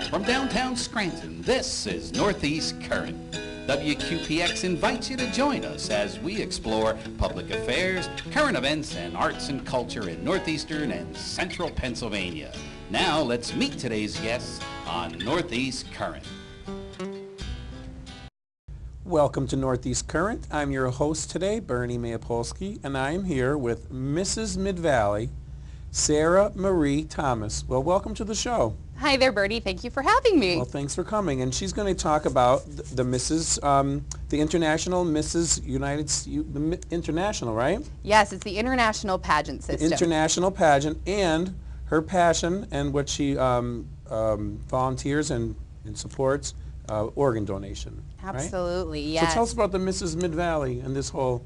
From downtown Scranton, this is Northeast Current. WQPX invites you to join us as we explore public affairs, current events, and arts and culture in northeastern and central Pennsylvania. Now let's meet today's guests on Northeast Current. Welcome to Northeast Current. I'm your host today, Bernie Mayapolsky, and I'm here with Mrs. Mid-Valley, Sarah Marie Thomas. Well, welcome to the show. Hi there, Bertie. Thank you for having me. Well, thanks for coming. And she's going to talk about the Mrs., the International Mrs. the International, right? Yes, it's the International Pageant System. The International Pageant, and her passion and what she volunteers and supports, organ donation. Absolutely, right? yes. So tell us about the Mrs. Mid-Valley and this whole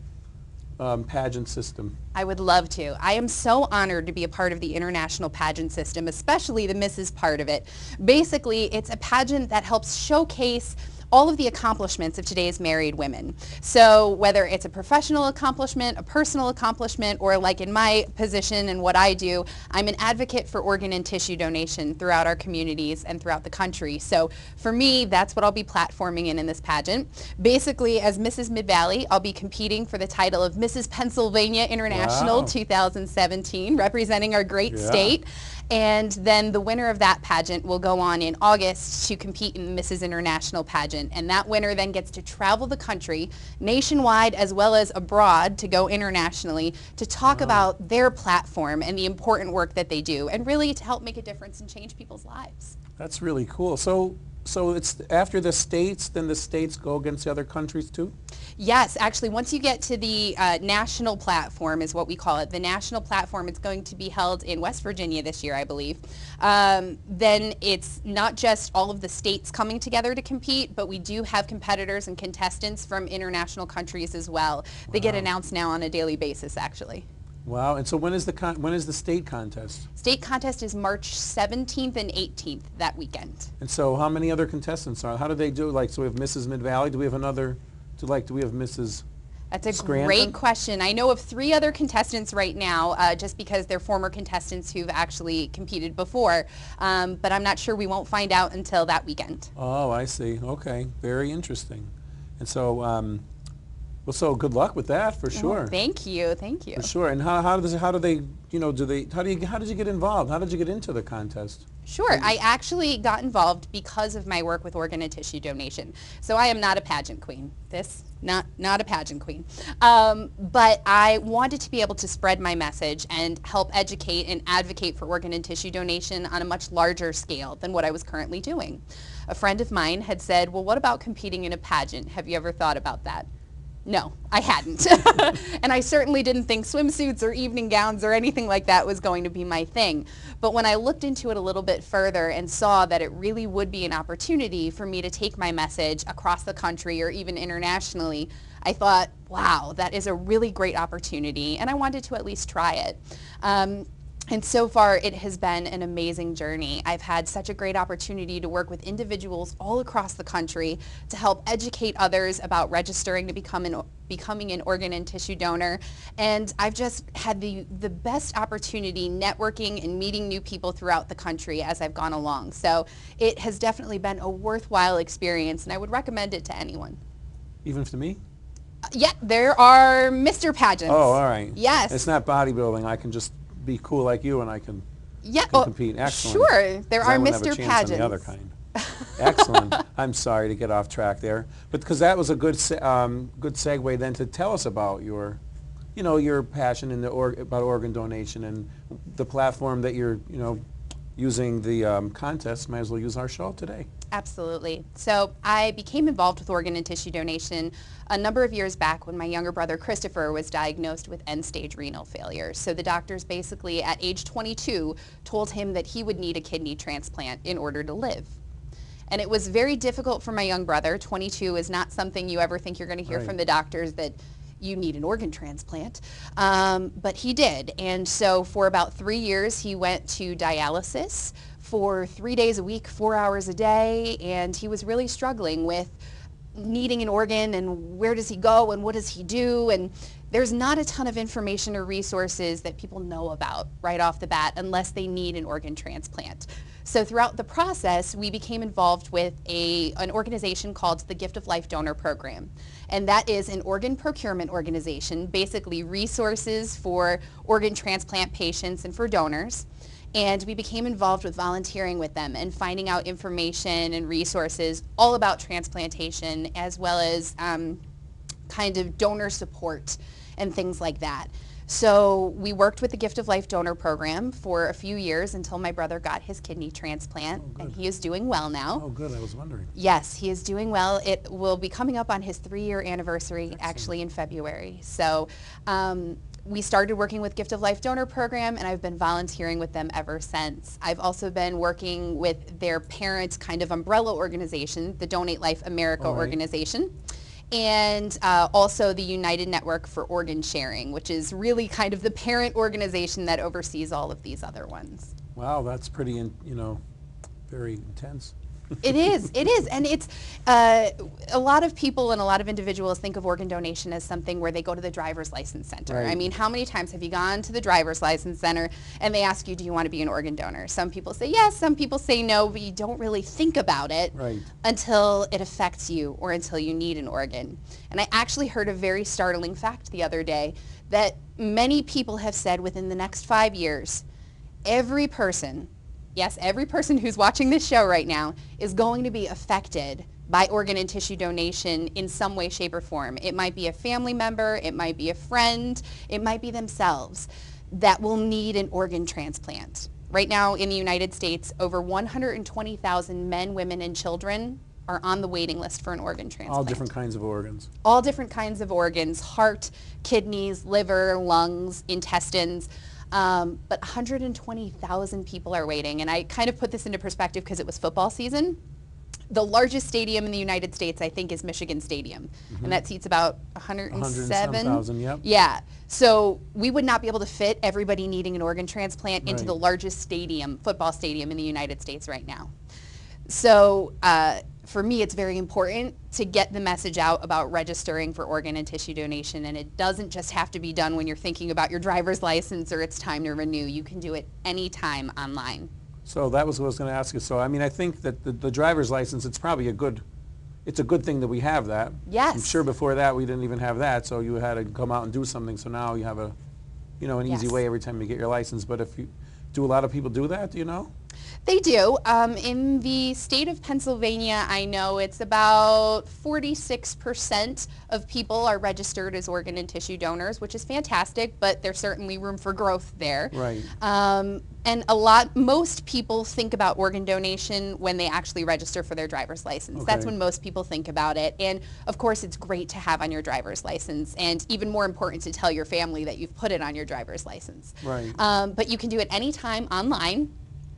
pageant system. I would love to. I am so honored to be a part of the International Pageant System, especially the Mrs. part of it. Basically, it's a pageant that helps showcase all of the accomplishments of today's married women. So whether it's a professional accomplishment, a personal accomplishment, or like in my position and what I do, I'm an advocate for organ and tissue donation throughout our communities and throughout the country. So for me, that's what I'll be platforming in this pageant. Basically, as Mrs. Mid-Valley, I'll be competing for the title of Mrs. Pennsylvania International Wow. 2017, representing our great state. And then the winner of that pageant will go on in August to compete in the Mrs. International pageant. And that winner then gets to travel the country nationwide as well as abroad to go internationally to talk about their platform and the important work that they do and really to help make a difference and change people's lives. That's really cool. So it's after the states, then the states go against the other countries too? Yes, actually, once you get to the national platform is what we call it. The national platform is going to be held in West Virginia this year, I believe. Then it's not just all of the states coming together to compete, but we do have competitors and contestants from international countries as well. They get announced now on a daily basis, actually. Wow. And so when is the state contest? State contest is March 17th and 18th that weekend. And so how many other contestants are? How do they do? Like, so we have Mrs. Mid-Valley. Do we have another? Do we have Mrs. That's a Scranton? great question. I know of 3 other contestants right now, just because they're former contestants who've actually competed before. But I'm not sure. We won't find out until that weekend. Oh, I see. Okay. Very interesting. And so, well, so good luck with that for sure. Well, thank you. Thank you. For sure. And how do they, how did you get involved? How did you get into the contest? Sure. I actually got involved because of my work with organ and tissue donation. So I am not a pageant queen. Not a pageant queen. But I wanted to be able to spread my message and help educate and advocate for organ and tissue donation on a much larger scale than what I was currently doing. A friend of mine had said, well, what about competing in a pageant? Have you ever thought about that? No, I hadn't. And I certainly didn't think swimsuits or evening gowns or anything like that was going to be my thing. But when I looked into it a little bit further and saw that it really would be an opportunity for me to take my message across the country or even internationally, I thought, wow, that is a really great opportunity, and I wanted to at least try it. And so far, it has been an amazing journey. I've had such a great opportunity to work with individuals all across the country to help educate others about registering to becoming an organ and tissue donor. And I've just had the best opportunity networking and meeting new people throughout the country as I've gone along. So it has definitely been a worthwhile experience, and I would recommend it to anyone. Even to me? Yeah, there are Mr. Pageants. Oh, all right. Yes. It's not bodybuilding. I can just be cool like you and I can compete. Excellent. Sure, there are I wouldn't have Mr. a chance Pageants. on the other kind. Excellent. I'm sorry to get off track there, but because that was a good good segue then to tell us about your, your passion in about organ donation and the platform that you're, using the contest. Might as well use our show today. Absolutely. So I became involved with organ and tissue donation a number of years back when my younger brother Christopher was diagnosed with end-stage renal failure. So the doctors basically at age 22 told him that he would need a kidney transplant in order to live. And it was very difficult for my young brother. 22 is not something you ever think you're going to hear from the doctors, that you need an organ transplant. But he did. And so for about 3 years, he went to dialysis for 3 days a week, 4 hours a day, and he was really struggling with needing an organ and where does he go and what does he do, and there's not a ton of information or resources that people know about right off the bat unless they need an organ transplant. So throughout the process, we became involved with an organization called the Gift of Life Donor Program. And that is an organ procurement organization, basically resources for organ transplant patients and for donors. And we became involved with volunteering with them and finding out information and resources all about transplantation, as well as kind of donor support and things like that. So we worked with the Gift of Life Donor Program for a few years until my brother got his kidney transplant, and he is doing well now. Oh, good. I was wondering. Yes, he is doing well. It will be coming up on his 3-year anniversary actually in February. So we started working with Gift of Life Donor Program, and I've been volunteering with them ever since. I've also been working with their parent kind of umbrella organization, the Donate Life America organization, and also the United Network for Organ Sharing, which is really kind of the parent organization that oversees all of these other ones. Wow, that's pretty, very intense. It is, and it's a lot of people and a lot of individuals think of organ donation as something where they go to the driver's license center. Right. I mean, how many times have you gone to the driver's license center and they ask you, do you want to be an organ donor? Some people say yes, some people say no, but you don't really think about it until it affects you or until you need an organ. And I actually heard a very startling fact the other day that many people have said within the next 5 years, every person, yes, every person who's watching this show right now is going to be affected by organ and tissue donation in some way, shape, or form. It might be a family member, it might be a friend, it might be themselves that will need an organ transplant. Right now in the United States, over 120,000 men, women, and children are on the waiting list for an organ transplant. All different kinds of organs. All different kinds of organs: heart, kidneys, liver, lungs, intestines. But 120,000 people are waiting. And I kind of put this into perspective because it was football season. The largest stadium in the United States, I think, is Michigan Stadium. And that seats about 107. 100,000, yep. Yeah. So we would not be able to fit everybody needing an organ transplant into the largest stadium, football stadium in the United States right now. So for me, it's very important to get the message out about registering for organ and tissue donation, and it doesn't just have to be done when you're thinking about your driver's license or it's time to renew. You can do it anytime online. So that was what I was going to ask you. So I mean, I think that the driver's license, it's probably a good thing that we have that. Yes. I'm sure before that we didn't even have that, so you had to come out and do something. So now you have an easy way every time you get your license. But do a lot of people do that? Do you know? They do. In the state of Pennsylvania, I know it's about 46% of people are registered as organ and tissue donors, which is fantastic, but there's certainly room for growth there. Right. And most people think about organ donation when they actually register for their driver's license. Okay. That's when most people think about it. And of course, it's great to have on your driver's license, and even more important to tell your family that you've put it on your driver's license. Right. But you can do it anytime online.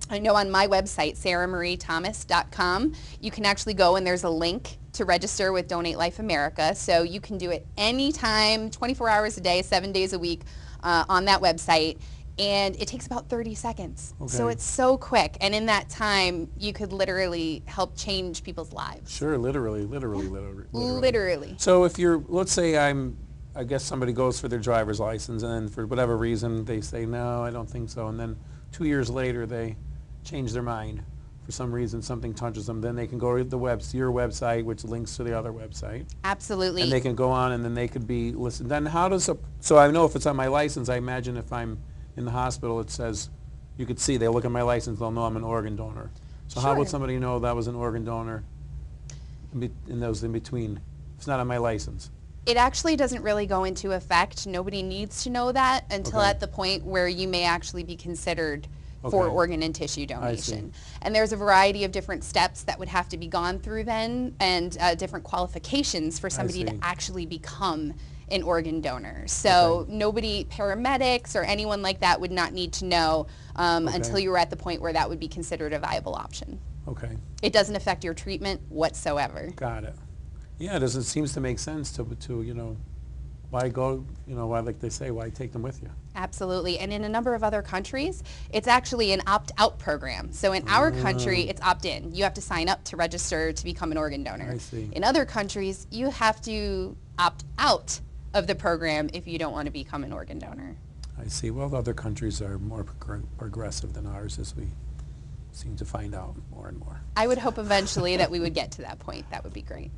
I know on my website, sarahmariethomas.com, you can actually go and there's a link to register with Donate Life America. So you can do it anytime, 24 hours a day, 7 days a week on that website. And it takes about 30 seconds. Okay. So it's so quick. And in that time, you could literally help change people's lives. Sure, literally. Literally. So if let's say I guess somebody goes for their driver's license and then for whatever reason they say, no, I don't think so. And then 2 years later they change their mind. For some reason something touches them. Then they can go to your website, which links to the other website. Absolutely. And they can go on and then they could be listed. Then so I know if it's on my license, I imagine if I'm in the hospital, it says, you could see, they look at my license, they'll know I'm an organ donor. So how would somebody know that was an organ donor in those in between? It's not on my license. It actually doesn't really go into effect. Nobody needs to know that until Okay. at the point where you may actually be considered for Okay. organ and tissue donation. And there's a variety of different steps that would have to be gone through then, and different qualifications for somebody to see. actually become an organ donor. So Okay. nobody, paramedics or anyone like that, would not need to know until you were at the point where that would be considered a viable option. Okay, It doesn't affect your treatment whatsoever. got it. Yeah, it seems to make sense to why go, why, like they say, why take them with you? Absolutely. And in a number of other countries, it's actually an opt-out program. So in our country, it's opt-in. You have to sign up to register to become an organ donor. I see. In other countries, you have to opt out of the program if you don't want to become an organ donor. I see. Well, other countries are more progressive than ours, as we seem to find out more and more. I would hope eventually that we would get to that point. That would be great.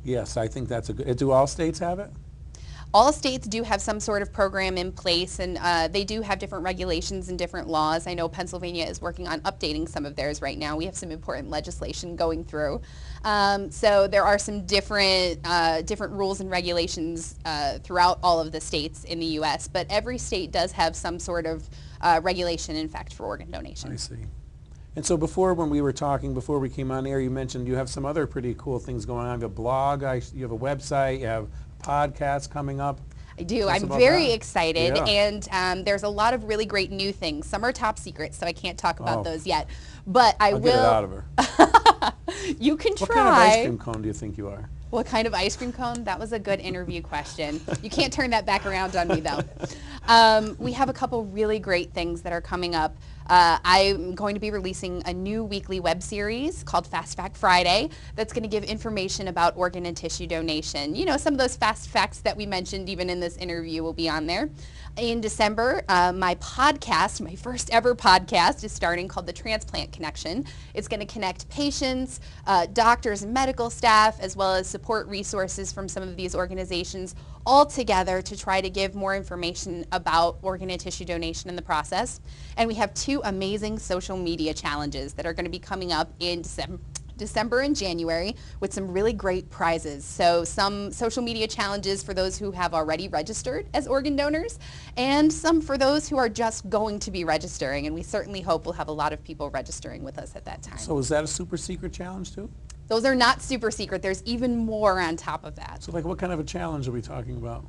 Yes, I think that's a good. Do all states have it? All states do have some sort of program in place, and they do have different regulations and different laws. I know Pennsylvania is working on updating some of theirs right now. We have some important legislation going through. So there are some different rules and regulations throughout all of the states in the U.S., but every state does have some sort of regulation, in fact, for organ donation. I see. And so before, when we were talking, before we came on air, you mentioned you have some other pretty cool things going on. You have a blog, you have a website, you have podcasts coming up. I do. Tell us I'm about very that. excited, Yeah. and there's a lot of really great new things. Some are top secrets, so I can't talk about Oh. those yet. But I I'll will. get it out of her. You can What try. kind of ice cream cone do you think you are? What kind of ice cream cone? That was a good interview question. You can't turn that back around on me, though. We have a couple really great things that are coming up. I'm going to be releasing a new weekly web series called Fast Fact Friday that's going to give information about organ and tissue donation. You know, some of those fast facts that we mentioned even in this interview will be on there. In December, my podcast, my first ever podcast, is starting, called The Transplant Connection. It's going to connect patients, doctors and medical staff, as well as support resources from some of these organizations, all together to try to give more information about organ and tissue donation in the process. And we have two amazing social media challenges that are going to be coming up in December and January with some really great prizes. So some social media challenges for those who have already registered as organ donors, and some for those who are just going to be registering. And we certainly hope we'll have a lot of people registering with us at that time. So is that a super secret challenge too? Those are not super secret. There's even more on top of that. So like what kind of a challenge are we talking about?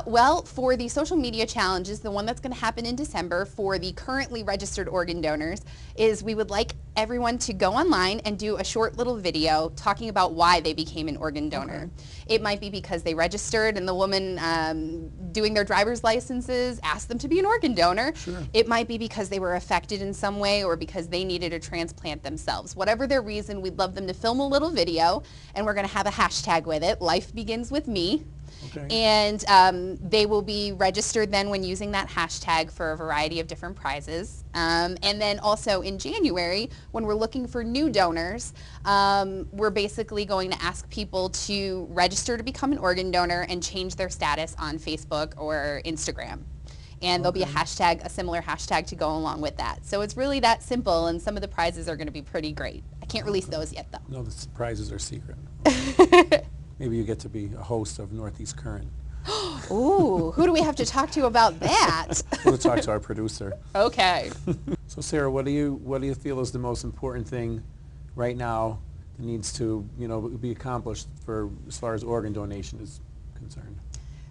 Well, for the social media challenges, the one that's going to happen in December for the currently registered organ donors is we would like everyone to go online and do a short little video talking about why they became an organ donor. Okay. It might be because they registered and the woman doing their driver's licenses asked them to be an organ donor. Sure. It might be because they were affected in some way or because they needed a transplant themselves. Whatever their reason, we'd love them to film a little video, and we're going to have a hashtag with it, Life Begins With Me. Okay. And they will be registered then when using that hashtag for a variety of different prizes. And then also in January, when we're looking for new donors, we're basically going to ask people to register to become an organ donor and change their status on Facebook or Instagram. And there'll be a hashtag, a similar hashtag to go along with that. So it's really that simple, and some of the prizes are going to be pretty great. I can't release those yet, though. No, the surprises are secret. Maybe you get to be a host of Northeast Current. Ooh, who do we have to talk to about that? We'll talk to our producer. Okay. So Sarah, what do you feel is the most important thing right now that needs to, be accomplished as far as organ donation is concerned?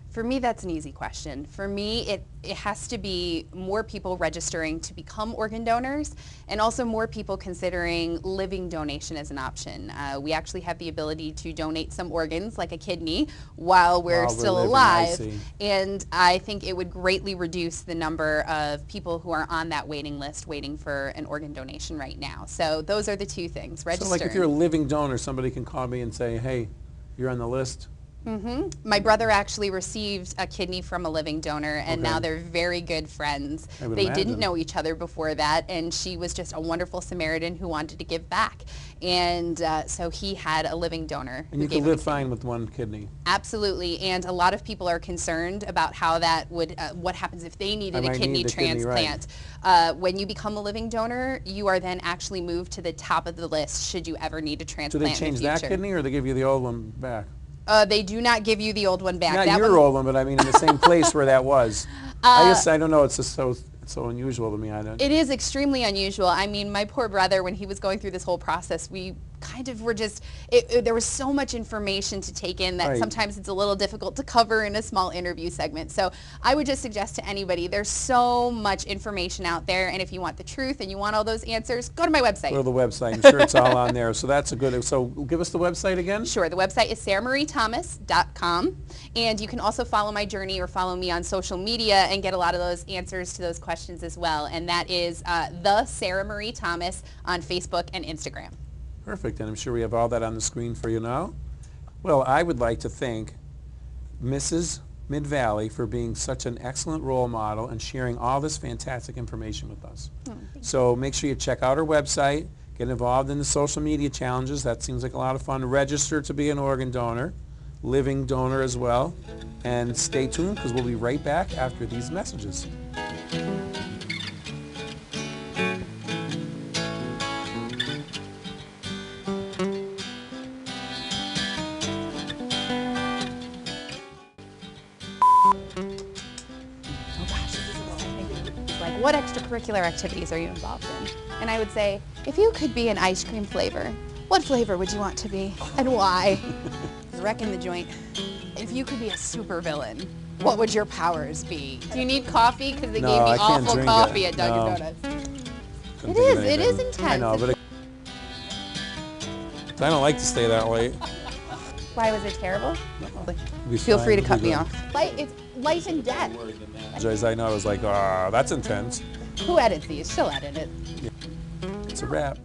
For me, that's an easy question. For me, it has to be more people registering to become organ donors, and also more people considering living donation as an option. We actually have the ability to donate some organs, like a kidney, while we're still living, alive. I see. And I think it would greatly reduce the number of people who are on that waiting list waiting for an organ donation right now. So those are the two things, So registering. like if you're a living donor, somebody can call me and say, hey, you're on the list. My brother actually received a kidney from a living donor, and Okay. now they're very good friends. I would They imagine. didn't know each other before that, and she was just a wonderful Samaritan who wanted to give back. And so he had a living donor. And who you gave can him a live kidney. fine with one kidney. Absolutely, and a lot of people are concerned about how that would, what happens if they needed I a might kidney need the kidney, right. transplant. When you become a living donor, you are then actually moved to the top of the list should you ever need a Do transplant they in change the that future. kidney or they give you the old one back? They do not give you the old one back. Not That your one- old one, but I mean in the same place where that was. I don't know, it's just so unusual to me. I don't. It is extremely unusual. I mean, my poor brother, when he was going through this whole process, we kind of were just, there was so much information to take in that Right. sometimes it's a little difficult to cover in a small interview segment. So I would just suggest to anybody, there's so much information out there, and if you want the truth and you want all those answers, go to my website. Go to the website. I'm sure it's all on there. So that's a good, so give us the website again. Sure. The website is sarahmariethomas.com, and you can also follow my journey or follow me on social media and get a lot of those answers to those questions as well. And that is the Sarah Marie Thomas on Facebook and Instagram. Perfect, and I'm sure we have all that on the screen for you now. Well, I would like to thank Mrs. Mid-Valley for being such an excellent role model and sharing all this fantastic information with us. So make sure you check out our website, get involved in the social media challenges. That seems like a lot of fun. Register to be an organ donor, living donor as well. And stay tuned because we'll be right back after these messages. Like, what extracurricular activities are you involved in? And I would say, if you could be an ice cream flavor, what flavor would you want to be and why? Wrecking the joint. If you could be a supervillain, what would your powers be? Do you need coffee? Because they No, gave me I can't awful drink coffee it. at Dunkin' No. Donuts. Couldn't It think of is. It is anything. intense. I know, but I don't like to stay that late. Why was it terrible? Be Feel fine, free to be cut me good. off. It's light and death. I know, I was like, ah, that's intense. Who edits these? She'll edit it. It's a wrap.